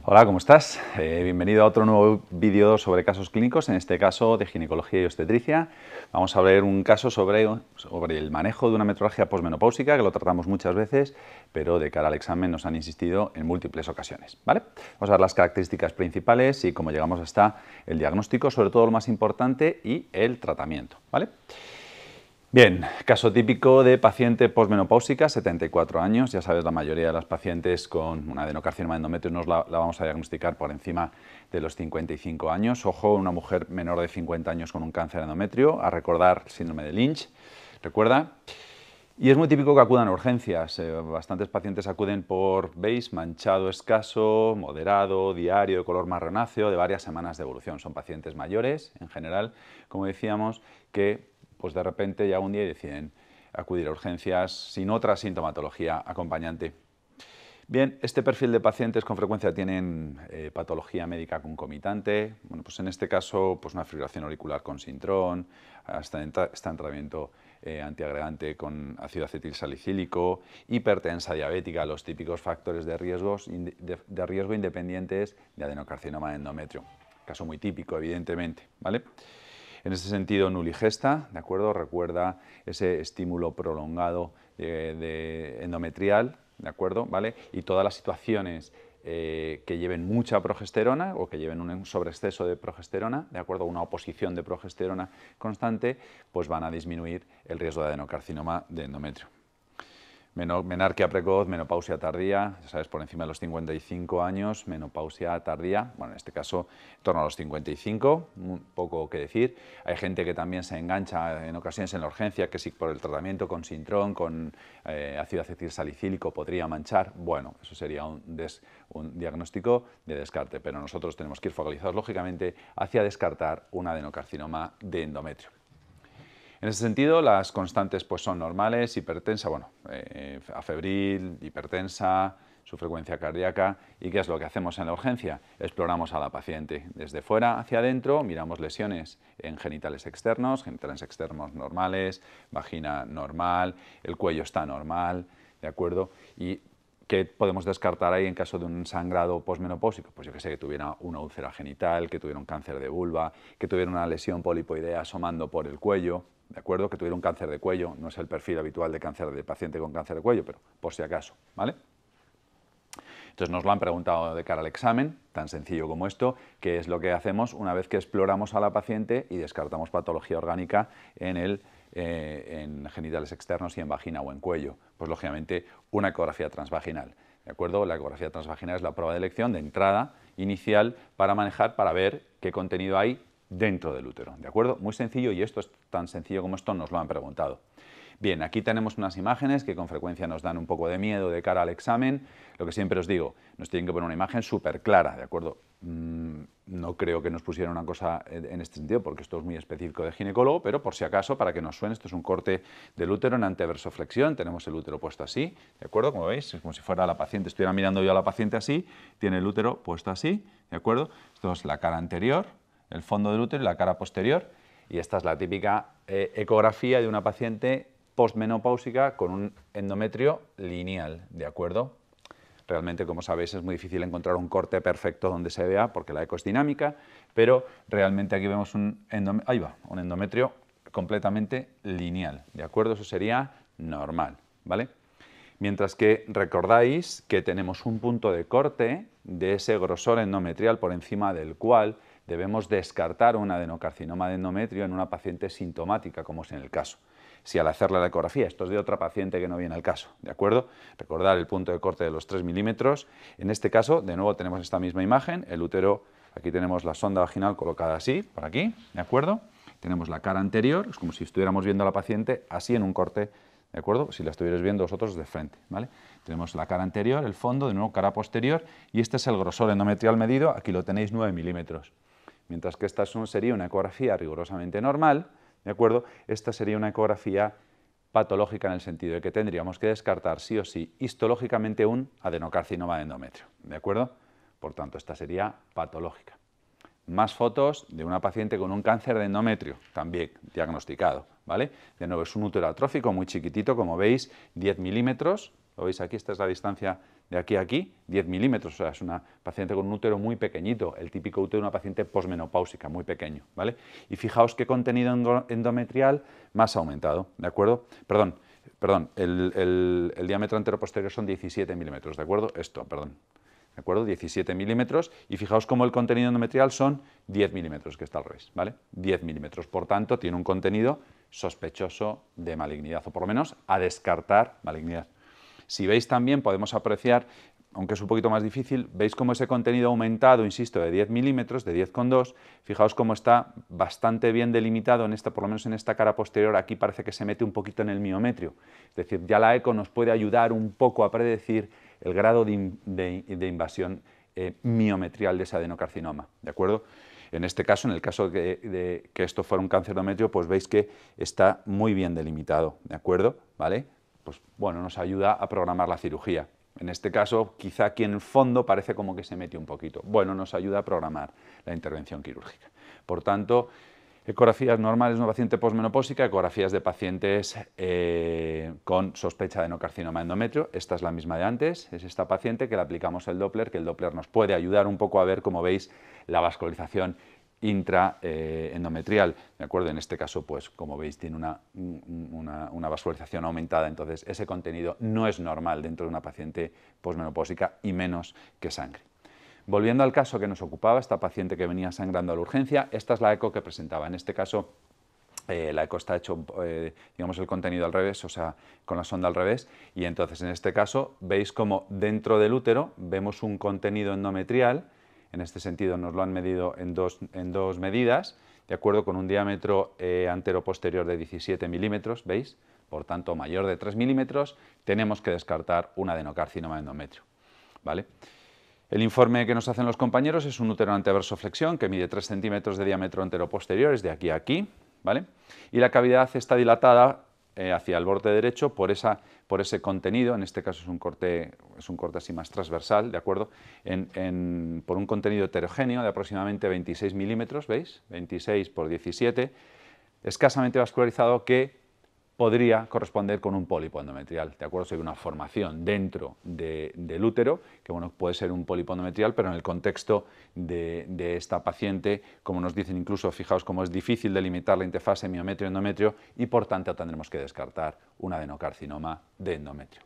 Hola, ¿cómo estás? Bienvenido a otro nuevo vídeo sobre casos clínicos, en este caso de ginecología y obstetricia. Vamos a ver un caso sobre el manejo de una metrorragia posmenopáusica, que lo tratamos muchas veces, pero de cara al examen nos han insistido en múltiples ocasiones, ¿vale? Vamos a ver las características principales y cómo llegamos hasta el diagnóstico, sobre todo lo más importante, y el tratamiento, ¿vale? Bien, caso típico de paciente posmenopáusica, 74 años. Ya sabes, la mayoría de las pacientes con un adenocarcinoma de endometrio la vamos a diagnosticar por encima de los 55 años. Ojo, una mujer menor de 50 años con un cáncer de endometrio, a recordar el síndrome de Lynch, ¿recuerda? Y es muy típico que acudan a urgencias. Bastantes pacientes acuden por, ¿veis?, manchado escaso, moderado, diario, de color marronáceo, de varias semanas de evolución. Son pacientes mayores, en general, como decíamos, que pues de repente ya un día deciden acudir a urgencias sin otra sintomatología acompañante. Bien, este perfil de pacientes con frecuencia tienen patología médica concomitante. Bueno, pues en este caso, pues una fibrilación auricular con sintrón, está en tratamiento antiagregante con ácido acetilsalicílico, hipertensa diabética, los típicos factores de riesgo independientes de adenocarcinoma de endometrio. Caso muy típico, evidentemente, ¿vale? En ese sentido, nuligesta, ¿de acuerdo? Recuerda ese estímulo prolongado de endometrial, ¿de acuerdo? ¿Vale? Y todas las situaciones que lleven mucha progesterona o que lleven un sobreexceso de progesterona, ¿de acuerdo? Una oposición de progesterona constante, pues van a disminuir el riesgo de adenocarcinoma de endometrio. Menarquia precoz, menopausia tardía, ya sabes, por encima de los 55 años, menopausia tardía, bueno, en este caso en torno a los 55, poco que decir. Hay gente que también se engancha en ocasiones en la urgencia, que si por el tratamiento con sintrón, con ácido acetilsalicílico podría manchar, bueno, eso sería un diagnóstico de descarte, pero nosotros tenemos que ir focalizados, lógicamente, hacia descartar un adenocarcinoma de endometrio. En ese sentido, las constantes pues, son normales, hipertensa, bueno, afebril, hipertensa, su frecuencia cardíaca. ¿Y qué es lo que hacemos en la urgencia? Exploramos a la paciente desde fuera hacia adentro, miramos lesiones en genitales externos normales, vagina normal, el cuello está normal, ¿de acuerdo? Y ¿qué podemos descartar ahí en caso de un sangrado posmenopáusico? Pues yo que sé, que tuviera una úlcera genital, que tuviera un cáncer de vulva, que tuviera una lesión polipoidea asomando por el cuello, ¿de acuerdo? Que tuviera un cáncer de cuello, no es el perfil habitual de cáncer de paciente con cáncer de cuello, pero por si acaso, ¿vale? Entonces nos lo han preguntado de cara al examen, tan sencillo como esto, qué es lo que hacemos una vez que exploramos a la paciente y descartamos patología orgánica en genitales externos y en vagina o en cuello. Pues lógicamente una ecografía transvaginal. ¿De acuerdo? La ecografía transvaginal es la prueba de elección de entrada inicial para manejar, para ver qué contenido hay dentro del útero. ¿De acuerdo? Muy sencillo, y esto es tan sencillo como esto, nos lo han preguntado. Bien, aquí tenemos unas imágenes que con frecuencia nos dan un poco de miedo de cara al examen. Lo que siempre os digo, nos tienen que poner una imagen súper clara, ¿de acuerdo? No creo que nos pusieran una cosa en este sentido, porque esto es muy específico de ginecólogo, pero por si acaso, para que nos suene, esto es un corte del útero en anteversoflexión, tenemos el útero puesto así, ¿de acuerdo? Como veis, es como si fuera la paciente, estuviera mirando yo a la paciente así, tiene el útero puesto así, ¿de acuerdo? Esto es la cara anterior, el fondo del útero y la cara posterior, y esta es la típica ecografía de una paciente postmenopáusica con un endometrio lineal, ¿de acuerdo? Realmente, como sabéis, es muy difícil encontrar un corte perfecto donde se vea porque la eco es dinámica, pero realmente aquí vemos un endometrio completamente lineal, ¿de acuerdo? Eso sería normal, ¿vale? Mientras que recordáis que tenemos un punto de corte de ese grosor endometrial por encima del cual debemos descartar un adenocarcinoma de endometrio en una paciente sintomática, como es en el caso. Si al hacerle la ecografía, esto es de otra paciente que no viene al caso, ¿de acuerdo? Recordar el punto de corte de los 3 milímetros. En este caso, de nuevo, tenemos esta misma imagen, el útero, aquí tenemos la sonda vaginal colocada así, por aquí, ¿de acuerdo? Tenemos la cara anterior, es como si estuviéramos viendo a la paciente así en un corte, ¿de acuerdo? Si la estuvierais viendo vosotros de frente, ¿vale? Tenemos la cara anterior, el fondo, de nuevo cara posterior, y este es el grosor endometrial medido, aquí lo tenéis 9 milímetros. Mientras que esta sería una ecografía rigurosamente normal, ¿de acuerdo? Esta sería una ecografía patológica en el sentido de que tendríamos que descartar sí o sí histológicamente un adenocarcinoma de endometrio, ¿de acuerdo? Por tanto, esta sería patológica. Más fotos de una paciente con un cáncer de endometrio, también diagnosticado, ¿vale? De nuevo, es un útero atrófico muy chiquitito, como veis, 10 milímetros, lo veis aquí, esta es la distancia de aquí a aquí, 10 milímetros, o sea, es una paciente con un útero muy pequeñito, el típico útero de una paciente posmenopáusica, muy pequeño, ¿vale? Y fijaos qué contenido endometrial más aumentado, ¿de acuerdo? Perdón, el diámetro anteroposterior son 17 milímetros, ¿de acuerdo? ¿De acuerdo? 17 milímetros, y fijaos cómo el contenido endometrial son 10 milímetros, que está al revés, ¿vale? 10 milímetros, por tanto, tiene un contenido sospechoso de malignidad, o por lo menos a descartar malignidad. Si veis también, podemos apreciar, aunque es un poquito más difícil, veis cómo ese contenido aumentado, insisto, de 10 milímetros, de 10,2, fijaos cómo está bastante bien delimitado, por lo menos en esta cara posterior, aquí parece que se mete un poquito en el miometrio. Es decir, ya la eco nos puede ayudar un poco a predecir el grado de invasión miometrial de ese adenocarcinoma, ¿de acuerdo? En este caso, en el caso de que esto fuera un cáncer de endometrio, pues veis que está muy bien delimitado, ¿de acuerdo? ¿Vale? Pues bueno, nos ayuda a programar la cirugía. En este caso, quizá aquí en el fondo parece como que se mete un poquito. Bueno, nos ayuda a programar la intervención quirúrgica. Por tanto, ecografías normales de una paciente posmenopáusica, ecografías de pacientes con sospecha de adenocarcinoma endometrio. Esta es la misma de antes, es esta paciente que le aplicamos el Doppler, que el Doppler nos puede ayudar un poco a ver, como veis, la vascularización intraendometrial, ¿de acuerdo? En este caso, pues como veis, tiene una vascularización aumentada, entonces ese contenido no es normal dentro de una paciente posmenopáusica y menos que sangre. Volviendo al caso que nos ocupaba, esta paciente que venía sangrando a la urgencia, esta es la eco que presentaba. En este caso, la eco está hecho, digamos, el contenido al revés, o sea, con la sonda al revés, y entonces en este caso veis como dentro del útero vemos un contenido endometrial. En este sentido nos lo han medido en dos medidas, de acuerdo, con un diámetro antero-posterior de 17 milímetros, ¿veis? Por tanto, mayor de 3 milímetros, tenemos que descartar un adenocarcinoma endometrio, ¿vale? El informe que nos hacen los compañeros es un útero anteversoflexión que mide 3 centímetros de diámetro antero-posterior, es de aquí a aquí, ¿vale? Y la cavidad está dilatada hacia el borde derecho por ese contenido, en este caso es un corte así más transversal, ¿de acuerdo? Por un contenido heterogéneo de aproximadamente 26 milímetros, ¿veis? 26 por 17, escasamente vascularizado, que podría corresponder con un pólipo endometrial, ¿de acuerdo? Si hay una formación dentro del útero, que bueno, puede ser un pólipo endometrial, pero en el contexto de esta paciente, como nos dicen incluso, fijaos cómo es difícil delimitar la interfase miometrio-endometrio y por tanto tendremos que descartar un adenocarcinoma de endometrio.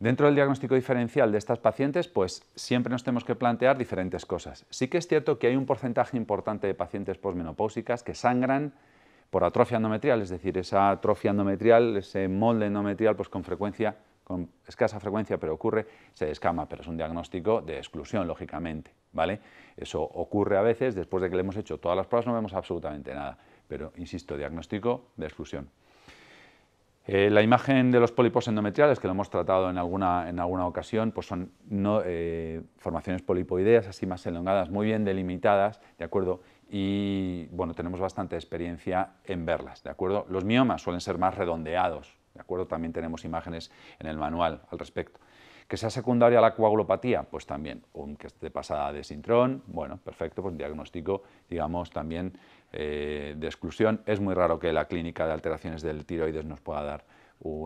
Dentro del diagnóstico diferencial de estas pacientes, pues siempre nos tenemos que plantear diferentes cosas. Sí que es cierto que hay un porcentaje importante de pacientes posmenopáusicas que sangran por atrofia endometrial, es decir, esa atrofia endometrial, ese molde endometrial, pues con escasa frecuencia, pero ocurre, se descama, pero es un diagnóstico de exclusión, lógicamente, ¿vale? Eso ocurre a veces, después de que le hemos hecho todas las pruebas no vemos absolutamente nada, pero, insisto, diagnóstico de exclusión. La imagen de los pólipos endometriales, que lo hemos tratado en alguna ocasión, pues son formaciones polipoideas, así más elongadas, muy bien delimitadas, ¿de acuerdo? Y bueno, tenemos bastante experiencia en verlas, ¿de acuerdo? Los miomas suelen ser más redondeados, ¿de acuerdo? También tenemos imágenes en el manual al respecto. ¿Que sea secundaria a la coagulopatía? Pues también, que esté pasada de sintrón, bueno, perfecto, pues diagnóstico, digamos, también de exclusión. Es muy raro que la clínica de alteraciones del tiroides nos pueda dar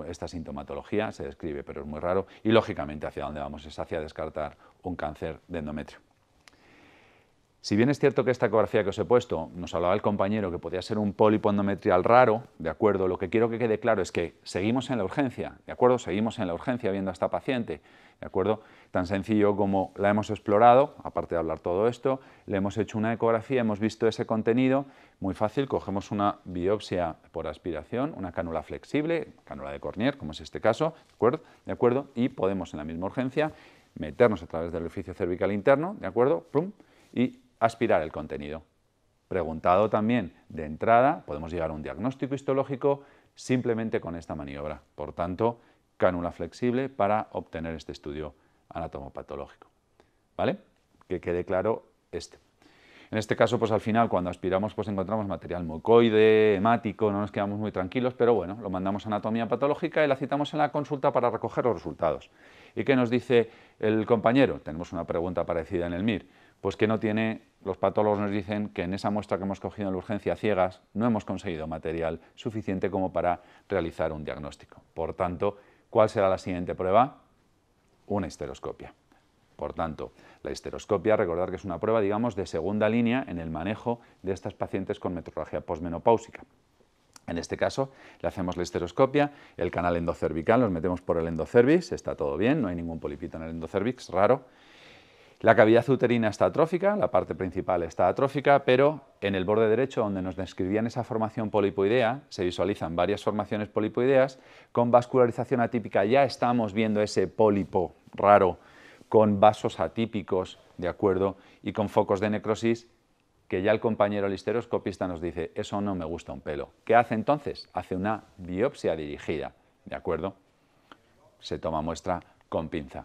esta sintomatología, se describe, pero es muy raro, y lógicamente hacia dónde vamos es hacia descartar un cáncer de endometrio. Si bien es cierto que esta ecografía que os he puesto, nos hablaba el compañero que podía ser un pólipo endometrial raro, ¿de acuerdo? Lo que quiero que quede claro es que seguimos en la urgencia, ¿de acuerdo? Seguimos en la urgencia viendo a esta paciente, ¿de acuerdo? Tan sencillo como la hemos explorado, aparte de hablar todo esto, le hemos hecho una ecografía, hemos visto ese contenido, muy fácil, cogemos una biopsia por aspiración, una cánula flexible, cánula de Cornier, como es este caso, ¿de acuerdo? Y podemos en la misma urgencia meternos a través del orificio cervical interno, ¿de acuerdo? ¡Pum! Y aspirar el contenido. Preguntado también de entrada, podemos llegar a un diagnóstico histológico simplemente con esta maniobra. Por tanto, cánula flexible para obtener este estudio anatomopatológico. ¿Vale? Que quede claro este. En este caso, pues al final, cuando aspiramos, pues encontramos material mucoide, hemático, no nos quedamos muy tranquilos, pero bueno, lo mandamos a anatomía patológica y la citamos en la consulta para recoger los resultados. ¿Y qué nos dice el compañero? Tenemos una pregunta parecida en el MIR. Pues que no tiene, los patólogos nos dicen que en esa muestra que hemos cogido en la urgencia ciegas no hemos conseguido material suficiente como para realizar un diagnóstico. Por tanto, ¿cuál será la siguiente prueba? una histeroscopia. Por tanto, la histeroscopia, recordar que es una prueba, digamos, de segunda línea en el manejo de estas pacientes con metrorragia posmenopáusica. En este caso, le hacemos la histeroscopia, el canal endocervical, nos metemos por el endocervix, está todo bien, no hay ningún polipito en el endocervix, raro. La cavidad uterina está atrófica, la parte principal está atrófica, pero en el borde derecho, donde nos describían esa formación polipoidea, se visualizan varias formaciones polipoideas con vascularización atípica. Ya estamos viendo ese pólipo raro con vasos atípicos, ¿de acuerdo? Y con focos de necrosis, que ya el compañero histeroscopista nos dice, eso no me gusta un pelo. ¿Qué hace entonces? Hace una biopsia dirigida, ¿de acuerdo? Se toma muestra con pinza.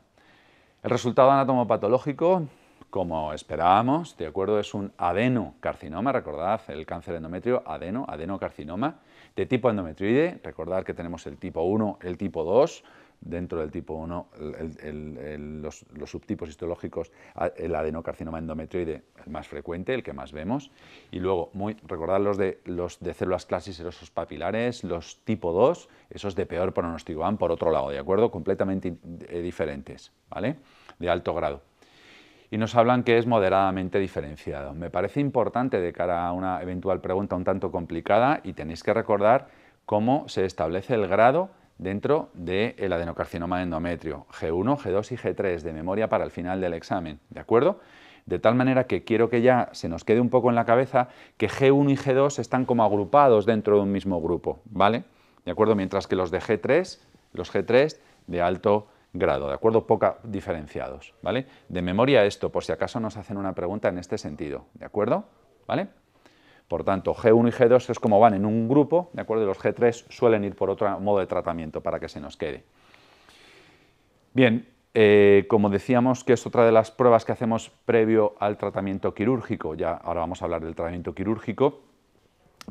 El resultado anatomopatológico, como esperábamos, ¿de acuerdo? Es un adenocarcinoma, recordad, el cáncer endometrio, adenocarcinoma, de tipo endometrioide, recordad que tenemos el tipo 1, el tipo 2, dentro del tipo 1, los subtipos histológicos, el adenocarcinoma endometrioide, el más frecuente, el que más vemos, y luego, recordad los de células clasis serosos papilares, los tipo 2, esos de peor pronóstico, van por otro lado, ¿de acuerdo? Completamente diferentes, ¿vale? De alto grado. Y nos hablan que es moderadamente diferenciado. Me parece importante de cara a una eventual pregunta un tanto complicada, y tenéis que recordar cómo se establece el grado dentro del adenocarcinoma de endometrio, G1, G2 y G3, de memoria para el final del examen, ¿de acuerdo? De tal manera que quiero que ya se nos quede un poco en la cabeza que G1 y G2 están como agrupados dentro de un mismo grupo, ¿vale? ¿De acuerdo? Mientras que los G3 de alto grado, ¿de acuerdo? Poco diferenciados, ¿vale? De memoria esto, por si acaso nos hacen una pregunta en este sentido, ¿de acuerdo? ¿Vale? Por tanto, G1 y G2 es como van en un grupo, ¿de acuerdo? Y los G3 suelen ir por otro modo de tratamiento para que se nos quede. Bien, como decíamos que es otra de las pruebas que hacemos previo al tratamiento quirúrgico, ya ahora vamos a hablar del tratamiento quirúrgico,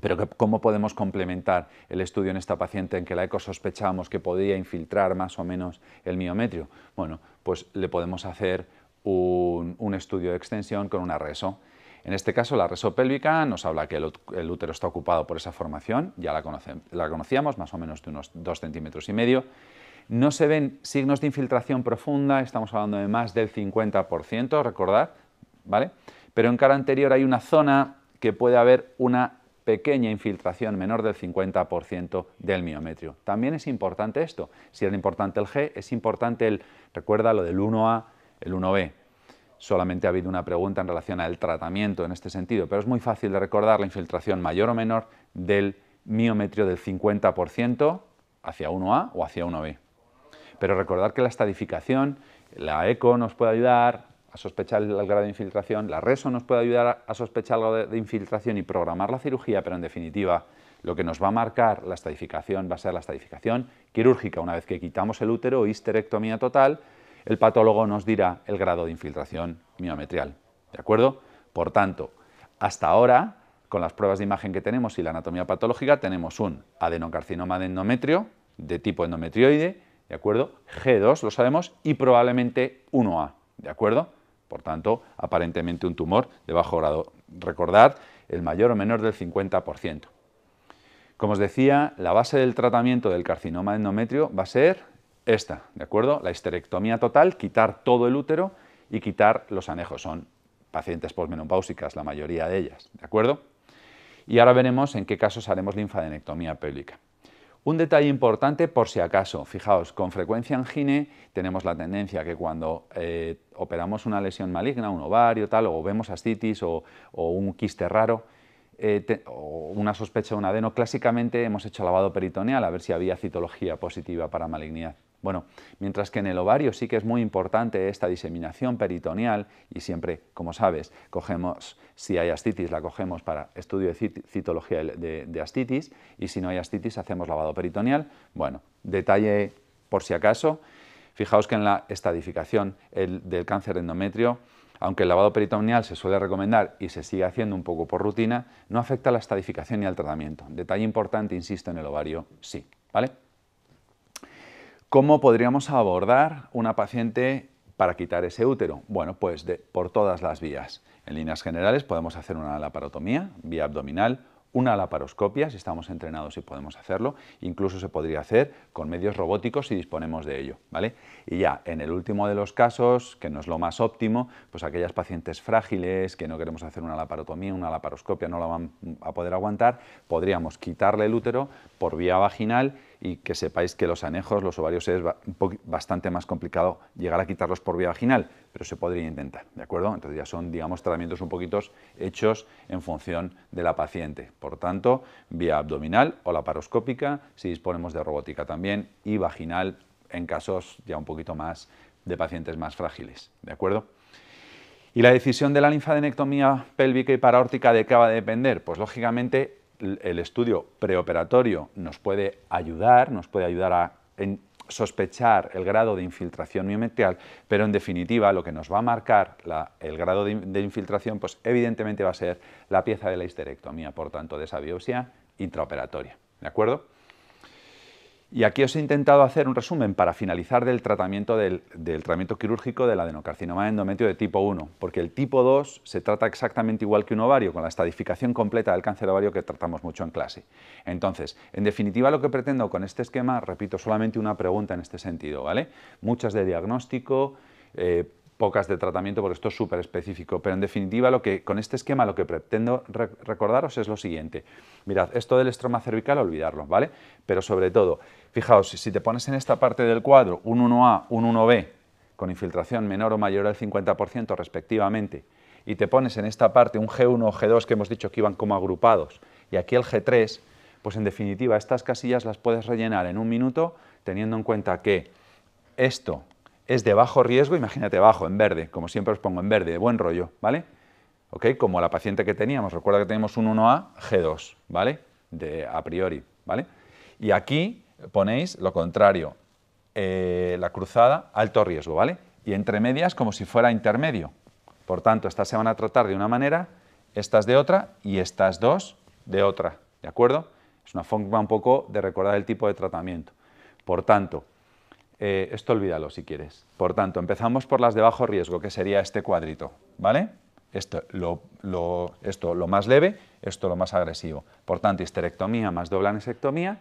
pero ¿cómo podemos complementar el estudio en esta paciente en que la eco sospechamos que podía infiltrar más o menos el miometrio? Bueno, pues le podemos hacer un estudio de extensión con una reso. En este caso, la reso pélvica nos habla que el útero está ocupado por esa formación, ya la conocíamos, más o menos de unos 2,5 centímetros. No se ven signos de infiltración profunda, estamos hablando de más del 50%, recordad, ¿vale? Pero en cara anterior hay una zona que puede haber una pequeña infiltración menor del 50% del miometrio. También es importante esto. Si era importante el G, es importante recuerda lo del 1A, el 1B. Solamente ha habido una pregunta en relación al tratamiento en este sentido, pero es muy fácil de recordar la infiltración mayor o menor del miometrio del 50% hacia 1A o hacia 1B. Pero recordar que la estadificación, la eco nos puede ayudar a sospechar el grado de infiltración, la reso nos puede ayudar a sospechar el grado de infiltración y programar la cirugía, pero en definitiva lo que nos va a marcar la estadificación va a ser la estadificación quirúrgica. Una vez que quitamos el útero, histerectomía total, el patólogo nos dirá el grado de infiltración miometrial, ¿de acuerdo? Por tanto, hasta ahora, con las pruebas de imagen que tenemos y la anatomía patológica, tenemos un adenocarcinoma de endometrio de tipo endometrioide, ¿de acuerdo? G2, lo sabemos, y probablemente 1A, ¿de acuerdo? Por tanto, aparentemente un tumor de bajo grado. Recordad, el mayor o menor del 50%. Como os decía, la base del tratamiento del carcinoma de endometrio va a ser esta, ¿de acuerdo? La histerectomía total, quitar todo el útero y quitar los anejos. Son pacientes posmenopáusicas, la mayoría de ellas, ¿de acuerdo? Y ahora veremos en qué casos haremos linfadenectomía pélvica. Un detalle importante por si acaso, fijaos, con frecuencia en gine tenemos la tendencia que cuando operamos una lesión maligna, un ovario, tal, o vemos ascitis o un quiste raro, o una sospecha de un adeno, clásicamente hemos hecho lavado peritoneal a ver si había citología positiva para malignidad. Bueno, mientras que en el ovario sí que es muy importante esta diseminación peritoneal y siempre, como sabes, cogemos, si hay ascitis, la cogemos para estudio de citología de ascitis y si no hay ascitis hacemos lavado peritoneal. Bueno, detalle por si acaso, fijaos que en la estadificación del cáncer de endometrio, aunque el lavado peritoneal se suele recomendar y se sigue haciendo un poco por rutina, no afecta a la estadificación ni al tratamiento. Detalle importante, insisto, en el ovario sí, ¿vale? ¿Cómo podríamos abordar una paciente para quitar ese útero? Bueno, pues por todas las vías. En líneas generales podemos hacer una laparotomía, vía abdominal una laparoscopia, si estamos entrenados y podemos hacerlo, incluso se podría hacer con medios robóticos si disponemos de ello, ¿vale? Y ya en el último de los casos, que no es lo más óptimo, pues aquellas pacientes frágiles que no queremos hacer una laparotomía, una laparoscopia, no la van a poder aguantar, podríamos quitarle el útero por vía vaginal y que sepáis que los anejos, los ovarios, es bastante más complicado llegar a quitarlos por vía vaginal, pero se podría intentar, ¿de acuerdo? Entonces ya son, digamos, tratamientos un poquito hechos en función de la paciente. Por tanto, vía abdominal o laparoscópica, si disponemos de robótica también, y vaginal en casos ya un poquito más de pacientes más frágiles, ¿de acuerdo? ¿Y la decisión de la linfadenectomía pélvica y paraórtica de qué va a depender? Pues lógicamente el estudio preoperatorio nos puede ayudar a sospechar el grado de infiltración miometrial, pero en definitiva lo que nos va a marcar el grado de infiltración, pues evidentemente va a ser la pieza de la histerectomía, por tanto de esa biopsia intraoperatoria, ¿de acuerdo? Y aquí os he intentado hacer un resumen para finalizar del tratamiento quirúrgico del adenocarcinoma de endometrio de tipo 1, porque el tipo 2 se trata exactamente igual que un ovario, con la estadificación completa del cáncer ovario que tratamos mucho en clase. Entonces, en definitiva, lo que pretendo con este esquema, repito, solamente una pregunta en este sentido, ¿vale? Muchas de diagnóstico, pocas de tratamiento, porque esto es súper específico, pero en definitiva con este esquema lo que pretendo recordaros es lo siguiente. Mirad, esto del estroma cervical, olvidarlo, ¿vale? Pero sobre todo, fijaos, si te pones en esta parte del cuadro un 1A, un 1B, con infiltración menor o mayor al 50% respectivamente, y te pones en esta parte un G1 o G2 que hemos dicho que iban como agrupados, y aquí el G3, pues en definitiva estas casillas las puedes rellenar en un minuto, teniendo en cuenta que esto es de bajo riesgo, imagínate bajo, en verde, como siempre os pongo en verde, de buen rollo, ¿vale? ¿Ok? Como la paciente que teníamos, recuerda que tenemos un 1A, G2, ¿vale? A priori, ¿vale? Y aquí ponéis lo contrario, la cruzada, alto riesgo, ¿vale? Y entre medias como si fuera intermedio. Por tanto, estas se van a tratar de una manera, estas de otra y estas dos de otra, ¿de acuerdo? Es una forma un poco de recordar el tipo de tratamiento. Por tanto, esto olvídalo si quieres. Por tanto, empezamos por las de bajo riesgo, que sería este cuadrito, ¿vale? Esto lo más leve, esto lo más agresivo. Por tanto, histerectomía más doble anesectomía.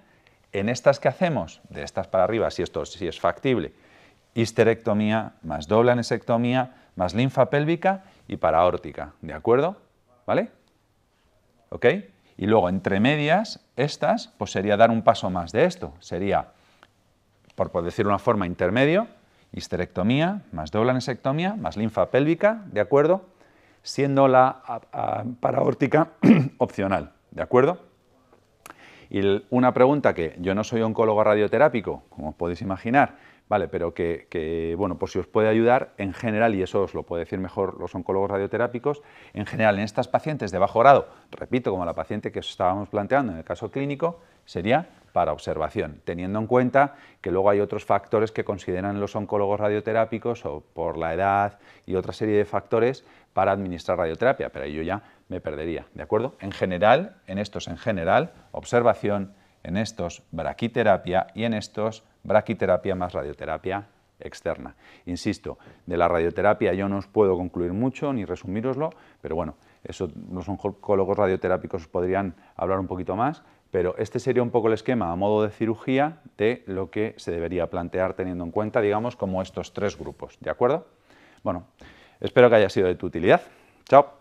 En estas que hacemos, de estas para arriba, si es factible, histerectomía más doble anesectomía más linfa pélvica y paraórtica, ¿de acuerdo? ¿Vale? ¿Ok? Y luego, entre medias, estas, pues sería dar un paso más de esto. Sería, por decir una forma, intermedio, histerectomía más doble anesectomía más linfa pélvica, ¿de acuerdo? Siendo la paraórtica opcional, ¿de acuerdo? Y una pregunta que yo no soy oncólogo radioterápico, como podéis imaginar, ¿vale? Pero bueno, pues si os puede ayudar en general, y eso os lo puede decir mejor los oncólogos radioterápicos, en general en estas pacientes de bajo grado, repito, como la paciente que os estábamos planteando en el caso clínico, sería para observación, teniendo en cuenta que luego hay otros factores que consideran los oncólogos radioterápicos o por la edad y otra serie de factores para administrar radioterapia, pero ahí yo ya me perdería, ¿de acuerdo? En general, observación, en estos braquiterapia y en estos braquiterapia más radioterapia externa. Insisto, de la radioterapia yo no os puedo concluir mucho ni resumíroslo, pero bueno, eso los oncólogos radioterápicos os podrían hablar un poquito más, pero este sería un poco el esquema a modo de cirugía de lo que se debería plantear teniendo en cuenta, digamos, como estos tres grupos, ¿de acuerdo? Bueno, espero que haya sido de tu utilidad. Chao.